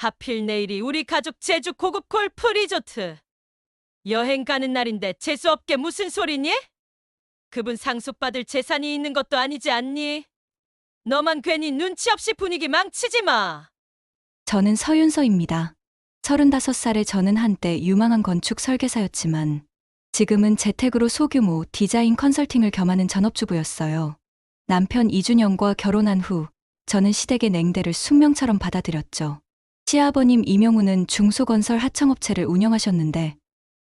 하필 내일이 우리 가족 제주 고급 골프 리조트 여행 가는 날인데 재수없게 무슨 소리니? 그분 상속받을 재산이 있는 것도 아니지 않니? 너만 괜히 눈치 없이 분위기 망치지 마. 저는 서윤서입니다. 35살의 저는 한때 유망한 건축 설계사였지만 지금은 재택으로 소규모 디자인 컨설팅을 겸하는 전업주부였어요. 남편 이준영과 결혼한 후 저는 시댁의 냉대를 숙명처럼 받아들였죠. 시아버님 이명우는 중소건설 하청업체를 운영하셨는데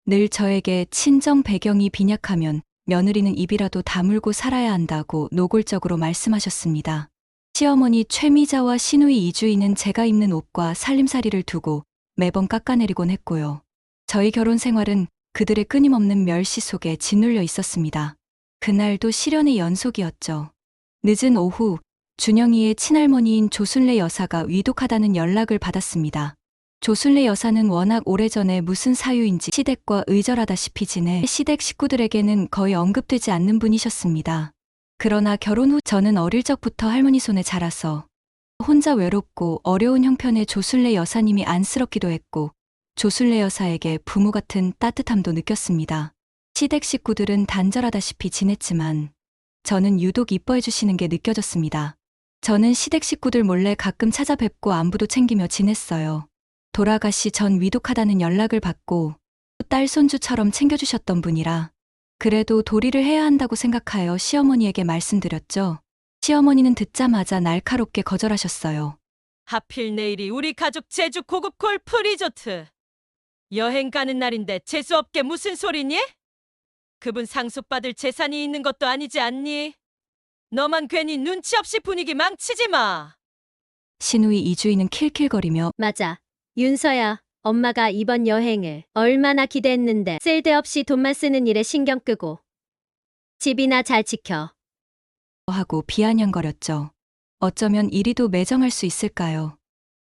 늘 저에게 친정 배경이 빈약하면 며느리는 입이라도 다물고 살아야 한다고 노골적으로 말씀하셨습니다. 시어머니 최미자와 시누이 이주희는 제가 입는 옷과 살림살이를 두고 매번 깎아내리곤 했고요. 저희 결혼 생활은 그들의 끊임없는 멸시 속에 짓눌려 있었습니다. 그날도 시련의 연속이었죠. 늦은 오후 준영이의 친할머니인 조순례 여사가 위독하다는 연락을 받았습니다. 조순례 여사는 워낙 오래전에 무슨 사유인지 시댁과 의절하다시피 지내 시댁 식구들에게는 거의 언급되지 않는 분이셨습니다. 그러나 결혼 후 저는 어릴 적부터 할머니 손에 자라서 혼자 외롭고 어려운 형편의 조순례 여사님이 안쓰럽기도 했고 조순례 여사에게 부모 같은 따뜻함도 느꼈습니다. 시댁 식구들은 단절하다시피 지냈지만 저는 유독 이뻐해 주시는 게 느껴졌습니다. 저는 시댁 식구들 몰래 가끔 찾아뵙고 안부도 챙기며 지냈어요. 돌아가시 전 위독하다는 연락을 받고 딸 손주처럼 챙겨주셨던 분이라 그래도 도리를 해야 한다고 생각하여 시어머니에게 말씀드렸죠. 시어머니는 듣자마자 날카롭게 거절하셨어요. 하필 내일이 우리 가족 제주 고급 골프 리조트 여행 가는 날인데 재수없게 무슨 소리니? 그분 상속받을 재산이 있는 것도 아니지 않니? 너만 괜히 눈치 없이 분위기 망치지 마. 시누이 이주희는 킬킬거리며 맞아. 윤서야, 엄마가 이번 여행을 얼마나 기대했는데 쓸데없이 돈만 쓰는 일에 신경 끄고 집이나 잘 지켜. 하고 비아냥거렸죠. 어쩌면 이리도 매정할 수 있을까요?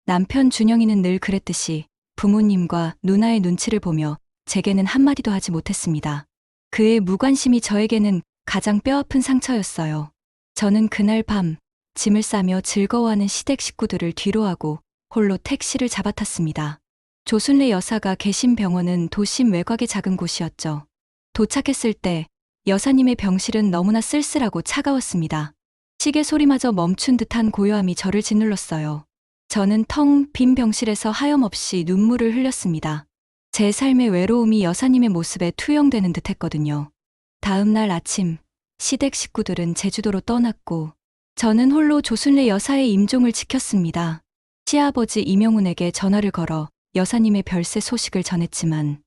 남편 준영이는 늘 그랬듯이 부모님과 누나의 눈치를 보며 제게는 한마디도 하지 못했습니다. 그의 무관심이 저에게는 가장 뼈아픈 상처였어요. 저는 그날 밤 짐을 싸며 즐거워하는 시댁 식구들을 뒤로하고 홀로 택시를 잡아탔습니다. 조순례 여사가 계신 병원은 도심 외곽의 작은 곳이었죠. 도착했을 때 여사님의 병실은 너무나 쓸쓸하고 차가웠습니다. 시계 소리마저 멈춘 듯한 고요함이 저를 짓눌렀어요. 저는 텅 빈 병실에서 하염없이 눈물을 흘렸습니다. 제 삶의 외로움이 여사님의 모습에 투영되는 듯 했거든요. 다음 날 아침, 시댁 식구들은 제주도로 떠났고 저는 홀로 조순례 여사의 임종을 지켰습니다. 시아버지 이명훈에게 전화를 걸어 여사님의 별세 소식을 전했지만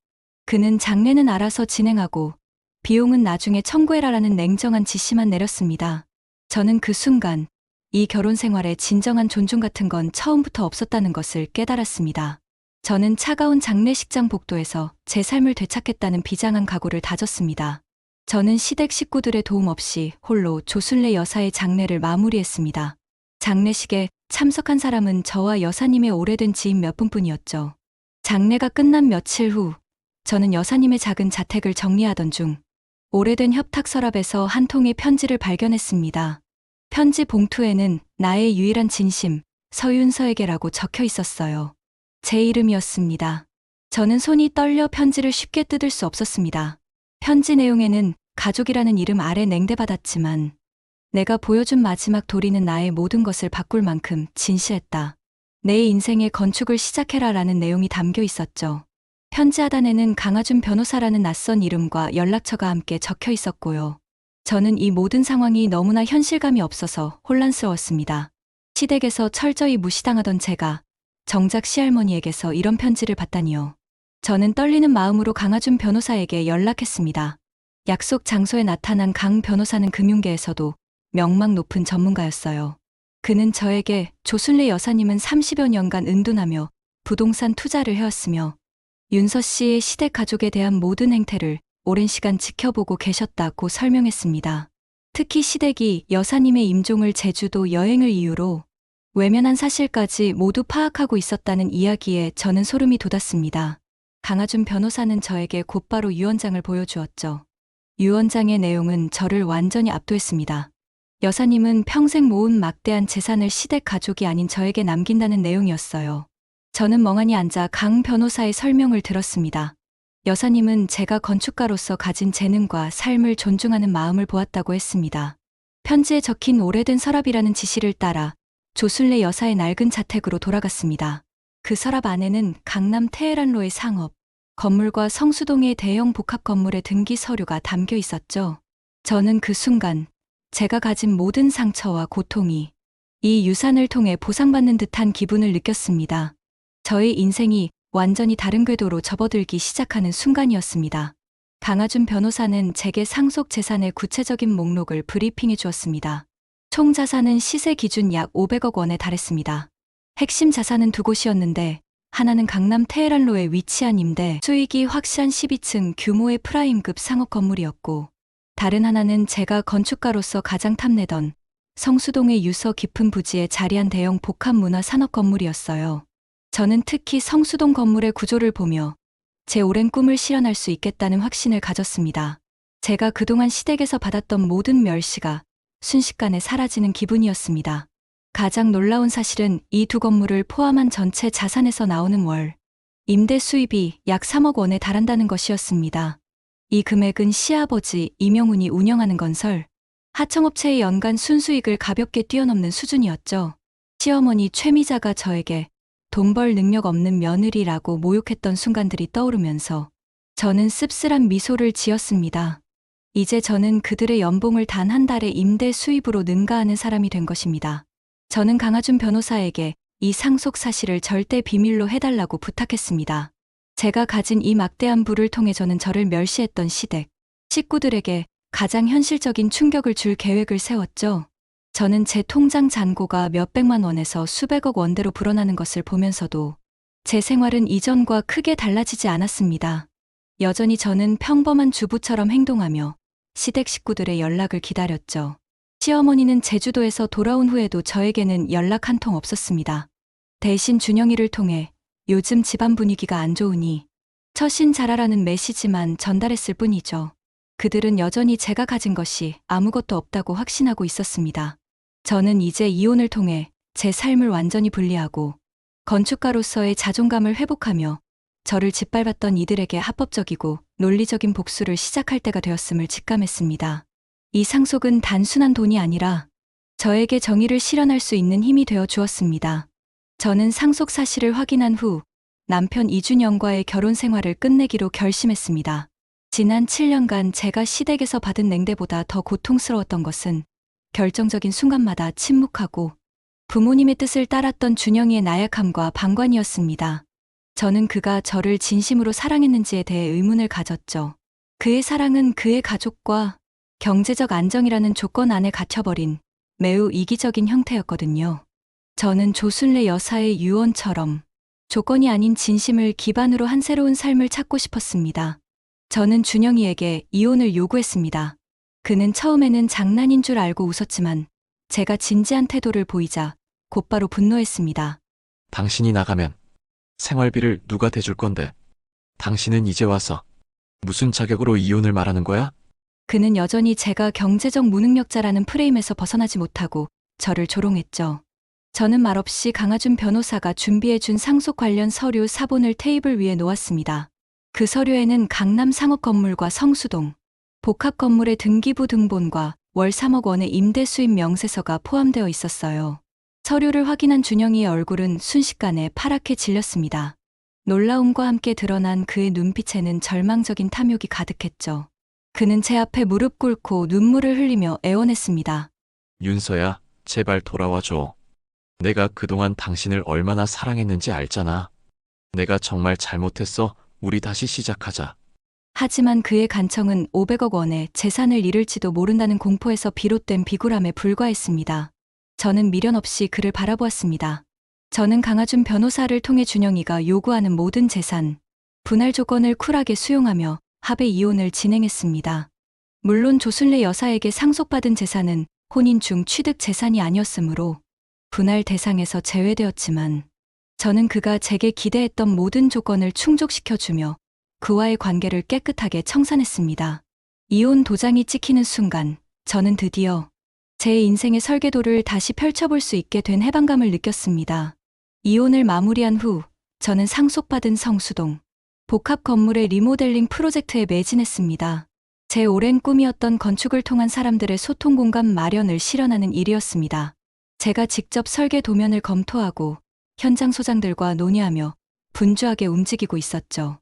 그는 장례는 알아서 진행하고 비용은 나중에 청구해라라는 냉정한 지시만 내렸습니다. 저는 그 순간 이 결혼 생활에 진정한 존중 같은 건 처음부터 없었다는 것을 깨달았습니다. 저는 차가운 장례식장 복도에서 제 삶을 되찾겠다는 비장한 각오를 다졌습니다. 저는 시댁 식구들의 도움 없이 홀로 조순례 여사의 장례를 마무리했습니다. 장례식에 참석한 사람은 저와 여사님의 오래된 지인 몇 분뿐이었죠. 장례가 끝난 며칠 후 저는 여사님의 작은 자택을 정리하던 중 오래된 협탁 서랍에서 한 통의 편지를 발견했습니다. 편지 봉투에는 나의 유일한 진심, 서윤서에게라고 적혀 있었어요. 제 이름이었습니다. 저는 손이 떨려 편지를 쉽게 뜯을 수 없었습니다. 편지 내용에는 가족이라는 이름 아래 냉대받았지만 내가 보여준 마지막 도리는 나의 모든 것을 바꿀 만큼 진실했다. 내 인생의 건축을 시작해라라는 내용이 담겨 있었죠. 편지 하단에는 강하준 변호사라는 낯선 이름과 연락처가 함께 적혀 있었고요. 저는 이 모든 상황이 너무나 현실감이 없어서 혼란스러웠습니다. 시댁에서 철저히 무시당하던 제가 정작 시할머니에게서 이런 편지를 받다니요. 저는 떨리는 마음으로 강하준 변호사에게 연락했습니다. 약속 장소에 나타난 강 변호사는 금융계에서도 명망 높은 전문가였어요. 그는 저에게 조순례 여사님은 30여 년간 은둔하며 부동산 투자를 해왔으며 윤서 씨의 시댁 가족에 대한 모든 행태를 오랜 시간 지켜보고 계셨다고 설명했습니다. 특히 시댁이 여사님의 임종을 제주도 여행을 이유로 외면한 사실까지 모두 파악하고 있었다는 이야기에 저는 소름이 돋았습니다. 강하준 변호사는 저에게 곧바로 유언장을 보여주었죠. 유언장의 내용은 저를 완전히 압도했습니다. 여사님은 평생 모은 막대한 재산을 시댁 가족이 아닌 저에게 남긴다는 내용이었어요. 저는 멍하니 앉아 강 변호사의 설명을 들었습니다. 여사님은 제가 건축가로서 가진 재능과 삶을 존중하는 마음을 보았다고 했습니다. 편지에 적힌 오래된 서랍이라는 지시를 따라 조순례 여사의 낡은 자택으로 돌아갔습니다. 그 서랍 안에는 강남 테헤란로의 상업, 건물과 성수동의 대형 복합 건물의 등기 서류가 담겨 있었죠. 저는 그 순간 제가 가진 모든 상처와 고통이 이 유산을 통해 보상받는 듯한 기분을 느꼈습니다. 저의 인생이 완전히 다른 궤도로 접어들기 시작하는 순간이었습니다. 강하준 변호사는 제게 상속 재산의 구체적인 목록을 브리핑해 주었습니다. 총 자산은 시세 기준 약 500억 원에 달했습니다. 핵심 자산은 두 곳이었는데 하나는 강남 테헤란로에 위치한 임대, 수익이 확실한 12층 규모의 프라임급 상업 건물이었고 다른 하나는 제가 건축가로서 가장 탐내던 성수동의 유서 깊은 부지에 자리한 대형 복합 문화 산업 건물이었어요. 저는 특히 성수동 건물의 구조를 보며 제 오랜 꿈을 실현할 수 있겠다는 확신을 가졌습니다. 제가 그동안 시댁에서 받았던 모든 멸시가 순식간에 사라지는 기분이었습니다. 가장 놀라운 사실은 이 두 건물을 포함한 전체 자산에서 나오는 월 임대 수입이 약 3억 원에 달한다는 것이었습니다. 이 금액은 시아버지 이명훈이 운영하는 건설, 하청업체의 연간 순수익을 가볍게 뛰어넘는 수준이었죠. 시어머니 최미자가 저에게 돈 벌 능력 없는 며느리라고 모욕했던 순간들이 떠오르면서 저는 씁쓸한 미소를 지었습니다. 이제 저는 그들의 연봉을 단 한 달의 임대 수입으로 능가하는 사람이 된 것입니다. 저는 강하준 변호사에게 이 상속 사실을 절대 비밀로 해달라고 부탁했습니다. 제가 가진 이 막대한 부를 통해 저는 저를 멸시했던 시댁, 식구들에게 가장 현실적인 충격을 줄 계획을 세웠죠. 저는 제 통장 잔고가 몇백만 원에서 수백억 원대로 불어나는 것을 보면서도 제 생활은 이전과 크게 달라지지 않았습니다. 여전히 저는 평범한 주부처럼 행동하며 시댁 식구들의 연락을 기다렸죠. 시어머니는 제주도에서 돌아온 후에도 저에게는 연락 한 통 없었습니다. 대신 준영이를 통해 요즘 집안 분위기가 안 좋으니 처신 잘하라는 메시지만 전달했을 뿐이죠. 그들은 여전히 제가 가진 것이 아무것도 없다고 확신하고 있었습니다. 저는 이제 이혼을 통해 제 삶을 완전히 분리하고 건축가로서의 자존감을 회복하며 저를 짓밟았던 이들에게 합법적이고 논리적인 복수를 시작할 때가 되었음을 직감했습니다. 이 상속은 단순한 돈이 아니라 저에게 정의를 실현할 수 있는 힘이 되어 주었습니다. 저는 상속 사실을 확인한 후 남편 이준영과의 결혼 생활을 끝내기로 결심했습니다. 지난 7년간 제가 시댁에서 받은 냉대보다 더 고통스러웠던 것은 결정적인 순간마다 침묵하고 부모님의 뜻을 따랐던 준영이의 나약함과 방관이었습니다. 저는 그가 저를 진심으로 사랑했는지에 대해 의문을 가졌죠. 그의 사랑은 그의 가족과 경제적 안정이라는 조건 안에 갇혀버린 매우 이기적인 형태였거든요. 저는 조순례 여사의 유언처럼 조건이 아닌 진심을 기반으로 한 새로운 삶을 찾고 싶었습니다. 저는 준영이에게 이혼을 요구했습니다. 그는 처음에는 장난인 줄 알고 웃었지만 제가 진지한 태도를 보이자 곧바로 분노했습니다. 당신이 나가면 생활비를 누가 대줄 건데? 당신은 이제 와서 무슨 자격으로 이혼을 말하는 거야? 그는 여전히 제가 경제적 무능력자라는 프레임에서 벗어나지 못하고 저를 조롱했죠. 저는 말없이 강하준 변호사가 준비해준 상속 관련 서류 사본을 테이블 위에 놓았습니다. 그 서류에는 강남 상업 건물과 성수동, 복합 건물의 등기부 등본과 월 3억 원의 임대 수입 명세서가 포함되어 있었어요. 서류를 확인한 준영이의 얼굴은 순식간에 파랗게 질렸습니다. 놀라움과 함께 드러난 그의 눈빛에는 절망적인 탐욕이 가득했죠. 그는 제 앞에 무릎 꿇고 눈물을 흘리며 애원했습니다. 윤서야, 제발 돌아와줘. 내가 그동안 당신을 얼마나 사랑했는지 알잖아. 내가 정말 잘못했어. 우리 다시 시작하자. 하지만 그의 간청은 500억 원의 재산을 잃을지도 모른다는 공포에서 비롯된 비굴함에 불과했습니다. 저는 미련 없이 그를 바라보았습니다. 저는 강하준 변호사를 통해 준영이가 요구하는 모든 재산, 분할 조건을 쿨하게 수용하며 합의 이혼을 진행했습니다. 물론 조순례 여사에게 상속받은 재산은 혼인 중 취득 재산이 아니었으므로 분할 대상에서 제외되었지만 저는 그가 제게 기대했던 모든 조건을 충족시켜주며 그와의 관계를 깨끗하게 청산했습니다. 이혼 도장이 찍히는 순간 저는 드디어 제 인생의 설계도를 다시 펼쳐볼 수 있게 된 해방감을 느꼈습니다. 이혼을 마무리한 후 저는 상속받은 성수동 복합 건물의 리모델링 프로젝트에 매진했습니다. 제 오랜 꿈이었던 건축을 통한 사람들의 소통 공간 마련을 실현하는 일이었습니다. 제가 직접 설계 도면을 검토하고 현장 소장들과 논의하며 분주하게 움직이고 있었죠.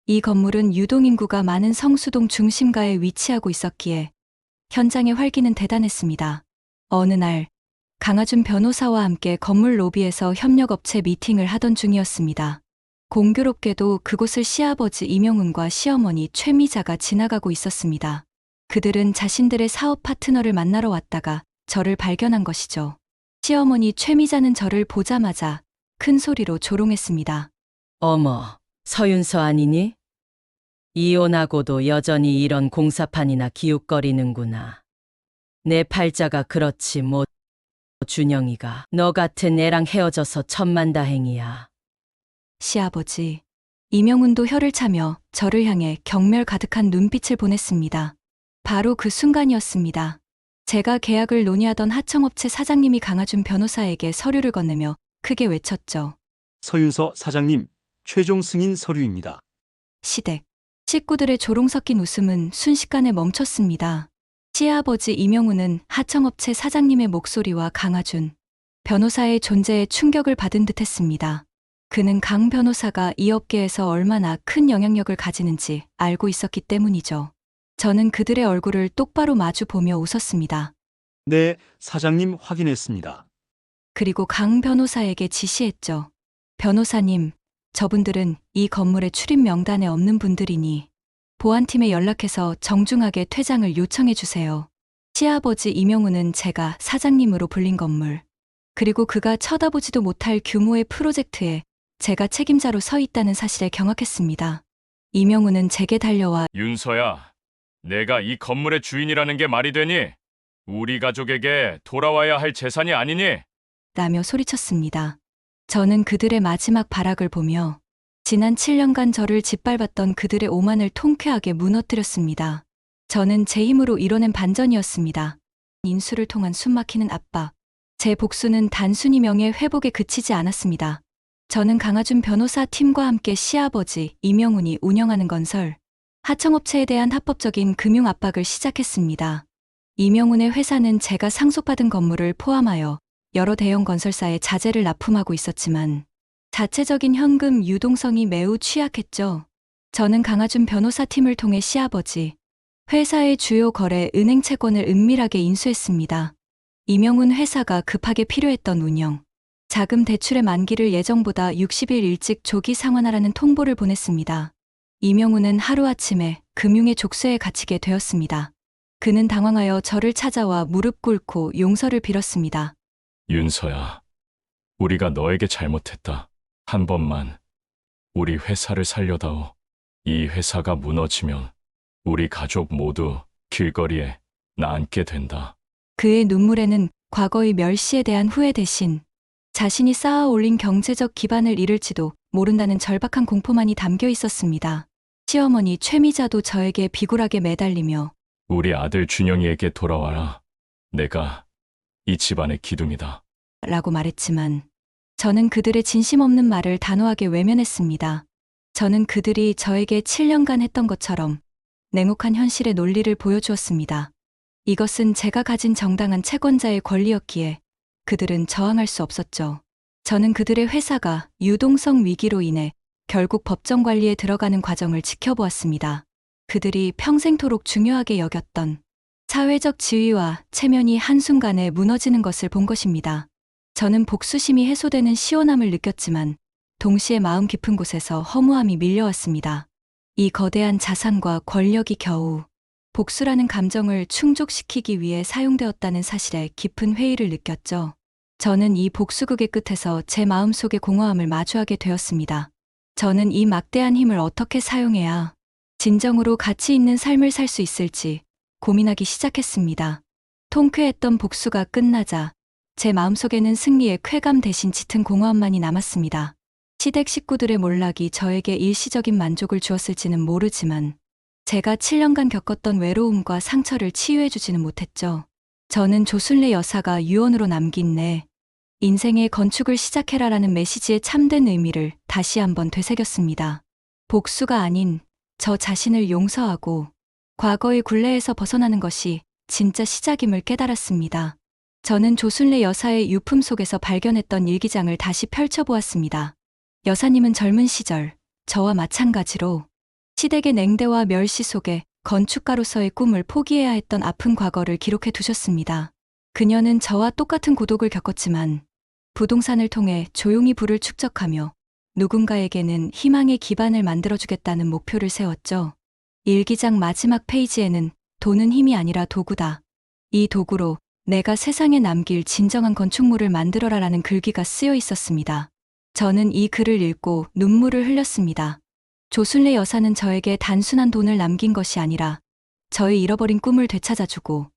이 건물은 유동인구가 많은 성수동 중심가에 위치하고 있었기에 현장의 활기는 대단했습니다. 어느 날 강하준 변호사와 함께 건물 로비에서 협력업체 미팅을 하던 중이었습니다. 공교롭게도 그곳을 시아버지 이명훈과 시어머니 최미자가 지나가고 있었습니다. 그들은 자신들의 사업 파트너를 만나러 왔다가 저를 발견한 것이죠. 시어머니 최미자는 저를 보자마자 큰 소리로 조롱했습니다. 어머, 서윤서 아니니? 이혼하고도 여전히 이런 공사판이나 기웃거리는구나. 내 팔자가 그렇지 뭐. 준영이가 너 같은 애랑 헤어져서 천만다행이야. 시아버지, 이명훈도 혀를 차며 저를 향해 경멸 가득한 눈빛을 보냈습니다. 바로 그 순간이었습니다. 제가 계약을 논의하던 하청업체 사장님이 강하준 변호사에게 서류를 건네며 크게 외쳤죠. 서윤서 사장님, 최종 승인 서류입니다. 시댁. 식구들의 조롱 섞인 웃음은 순식간에 멈췄습니다. 시아버지 이명훈은 하청업체 사장님의 목소리와 강하준 변호사의 존재에 충격을 받은 듯했습니다. 그는 강 변호사가 이 업계에서 얼마나 큰 영향력을 가지는지 알고 있었기 때문이죠. 저는 그들의 얼굴을 똑바로 마주 보며 웃었습니다. 네, 사장님 확인했습니다. 그리고 강 변호사에게 지시했죠. 변호사님, 저분들은 이 건물의 출입 명단에 없는 분들이니 보안팀에 연락해서 정중하게 퇴장을 요청해 주세요. 시아버지 이명훈은 제가 사장님으로 불린 건물, 그리고 그가 쳐다보지도 못할 규모의 프로젝트에 제가 책임자로 서 있다는 사실에 경악했습니다. 이명훈은 제게 달려와 윤서야, 내가 이 건물의 주인이라는 게 말이 되니? 우리 가족에게 돌아와야 할 재산이 아니니? 라며 소리쳤습니다. 저는 그들의 마지막 발악을 보며 지난 7년간 저를 짓밟았던 그들의 오만을 통쾌하게 무너뜨렸습니다. 저는 제 힘으로 이뤄낸 반전이었습니다. 인수를 통한 숨막히는 압박. 제 복수는 단순히 명예 회복에 그치지 않았습니다. 저는 강하준 변호사 팀과 함께 시아버지 이명훈이 운영하는 건설, 하청업체에 대한 합법적인 금융 압박을 시작했습니다. 이명훈의 회사는 제가 상속받은 건물을 포함하여 여러 대형 건설사에 자재를 납품하고 있었지만 자체적인 현금 유동성이 매우 취약했죠. 저는 강하준 변호사 팀을 통해 시아버지 회사의 주요 거래 은행 채권을 은밀하게 인수했습니다. 이명훈 회사가 급하게 필요했던 운영, 자금 대출의 만기를 예정보다 60일 일찍 조기 상환하라는 통보를 보냈습니다. 이명훈은 하루아침에 금융의 족쇄에 갇히게 되었습니다. 그는 당황하여 저를 찾아와 무릎 꿇고 용서를 빌었습니다. 윤서야, 우리가 너에게 잘못했다. 한 번만 우리 회사를 살려다오. 이 회사가 무너지면 우리 가족 모두 길거리에 나앉게 된다. 그의 눈물에는 과거의 멸시에 대한 후회 대신 자신이 쌓아 올린 경제적 기반을 잃을지도 모른다는 절박한 공포만이 담겨 있었습니다. 시어머니 최미자도 저에게 비굴하게 매달리며 우리 아들 준영이에게 돌아와라. 내가 이 집안의 기둥이다. 라고 말했지만 저는 그들의 진심 없는 말을 단호하게 외면했습니다. 저는 그들이 저에게 7년간 했던 것처럼 냉혹한 현실의 논리를 보여주었습니다. 이것은 제가 가진 정당한 채권자의 권리였기에 그들은 저항할 수 없었죠. 저는 그들의 회사가 유동성 위기로 인해 결국 법정 관리에 들어가는 과정을 지켜보았습니다. 그들이 평생토록 중요하게 여겼던 사회적 지위와 체면이 한순간에 무너지는 것을 본 것입니다. 저는 복수심이 해소되는 시원함을 느꼈지만 동시에 마음 깊은 곳에서 허무함이 밀려왔습니다. 이 거대한 자산과 권력이 겨우 복수라는 감정을 충족시키기 위해 사용되었다는 사실에 깊은 회의를 느꼈죠. 저는 이 복수극의 끝에서 제 마음속의 공허함을 마주하게 되었습니다. 저는 이 막대한 힘을 어떻게 사용해야 진정으로 가치 있는 삶을 살 수 있을지 고민하기 시작했습니다. 통쾌했던 복수가 끝나자 제 마음속에는 승리의 쾌감 대신 짙은 공허함만이 남았습니다. 시댁 식구들의 몰락이 저에게 일시적인 만족을 주었을지는 모르지만 제가 7년간 겪었던 외로움과 상처를 치유해주지는 못했죠. 저는 조순례 여사가 유언으로 남긴 내 인생의 건축을 시작해라라는 메시지의 참된 의미를 다시 한번 되새겼습니다. 복수가 아닌 저 자신을 용서하고 과거의 굴레에서 벗어나는 것이 진짜 시작임을 깨달았습니다. 저는 조순례 여사의 유품 속에서 발견했던 일기장을 다시 펼쳐보았습니다. 여사님은 젊은 시절 저와 마찬가지로 시댁의 냉대와 멸시 속에 건축가로서의 꿈을 포기해야 했던 아픈 과거를 기록해 두셨습니다. 그녀는 저와 똑같은 고독을 겪었지만 부동산을 통해 조용히 부를 축적하며 누군가에게는 희망의 기반을 만들어주겠다는 목표를 세웠죠. 일기장 마지막 페이지에는 돈은 힘이 아니라 도구다. 이 도구로 내가 세상에 남길 진정한 건축물을 만들어라라는 글귀가 쓰여 있었습니다. 저는 이 글을 읽고 눈물을 흘렸습니다. 조순례 여사는 저에게 단순한 돈을 남긴 것이 아니라 저의 잃어버린 꿈을 되찾아주고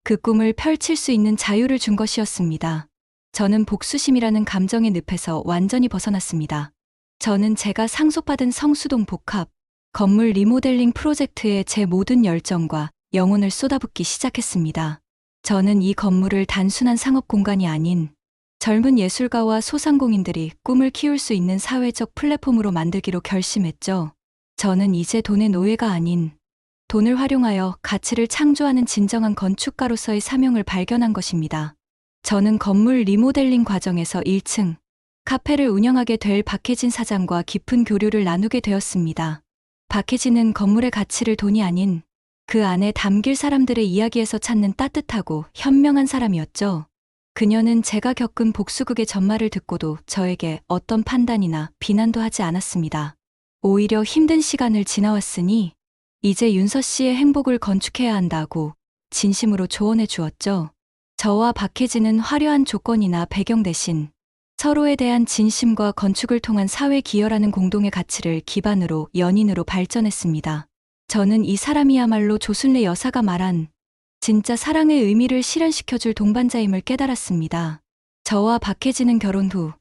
그 꿈을 펼칠 수 있는 자유를 준 것이었습니다. 저는 복수심이라는 감정의 늪에서 완전히 벗어났습니다. 저는 제가 상속받은 성수동 복합 건물 리모델링 프로젝트에 제 모든 열정과 영혼을 쏟아붓기 시작했습니다. 저는 이 건물을 단순한 상업 공간이 아닌 젊은 예술가와 소상공인들이 꿈을 키울 수 있는 사회적 플랫폼으로 만들기로 결심했죠. 저는 이제 돈의 노예가 아닌 돈을 활용하여 가치를 창조하는 진정한 건축가로서의 사명을 발견한 것입니다. 저는 건물 리모델링 과정에서 1층 카페를 운영하게 될 박혜진 사장과 깊은 교류를 나누게 되었습니다. 박혜진은 건물의 가치를 돈이 아닌 그 안에 담길 사람들의 이야기에서 찾는 따뜻하고 현명한 사람이었죠. 그녀는 제가 겪은 복수극의 전말을 듣고도 저에게 어떤 판단이나 비난도 하지 않았습니다. 오히려 힘든 시간을 지나왔으니 이제 윤서 씨의 행복을 건축해야 한다고 진심으로 조언해 주었죠. 저와 박혜진은 화려한 조건이나 배경 대신 서로에 대한 진심과 건축을 통한 사회 기여라는 공동의 가치를 기반으로 연인으로 발전했습니다. 저는 이 사람이야말로 조순례 여사가 말한 진짜 사랑의 의미를 실현시켜줄 동반자임을 깨달았습니다. 저와 박혜진은 결혼 후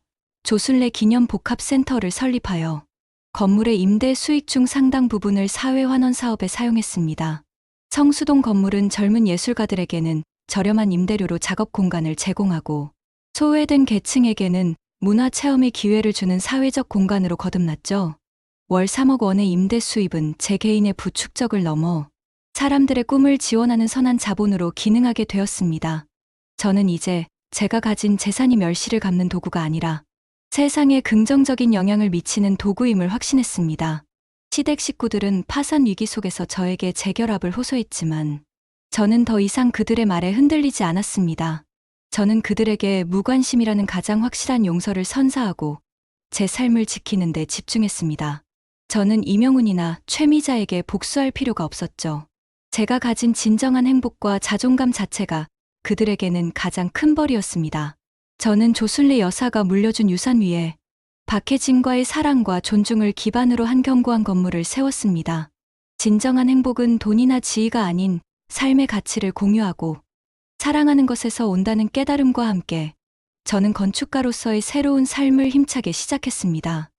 조순례 기념복합센터를 설립하여 건물의 임대 수익 중 상당 부분을 사회환원 사업에 사용했습니다. 성수동 건물은 젊은 예술가들에게는 저렴한 임대료로 작업 공간을 제공하고 소외된 계층에게는 문화체험의 기회를 주는 사회적 공간으로 거듭났죠. 월 3억 원의 임대 수입은 제 개인의 부축적을 넘어 사람들의 꿈을 지원하는 선한 자본으로 기능하게 되었습니다. 저는 이제 제가 가진 재산이 멸시를 갚는 도구가 아니라 세상에 긍정적인 영향을 미치는 도구임을 확신했습니다. 시댁 식구들은 파산 위기 속에서 저에게 재결합을 호소했지만 저는 더 이상 그들의 말에 흔들리지 않았습니다. 저는 그들에게 무관심이라는 가장 확실한 용서를 선사하고 제 삶을 지키는 데 집중했습니다. 저는 이명훈이나 최미자에게 복수할 필요가 없었죠. 제가 가진 진정한 행복과 자존감 자체가 그들에게는 가장 큰 벌이었습니다. 저는 조순례 여사가 물려준 유산 위에 박혜진과의 사랑과 존중을 기반으로 한 견고한 건물을 세웠습니다. 진정한 행복은 돈이나 지위가 아닌 삶의 가치를 공유하고 사랑하는 것에서 온다는 깨달음과 함께 저는 건축가로서의 새로운 삶을 힘차게 시작했습니다.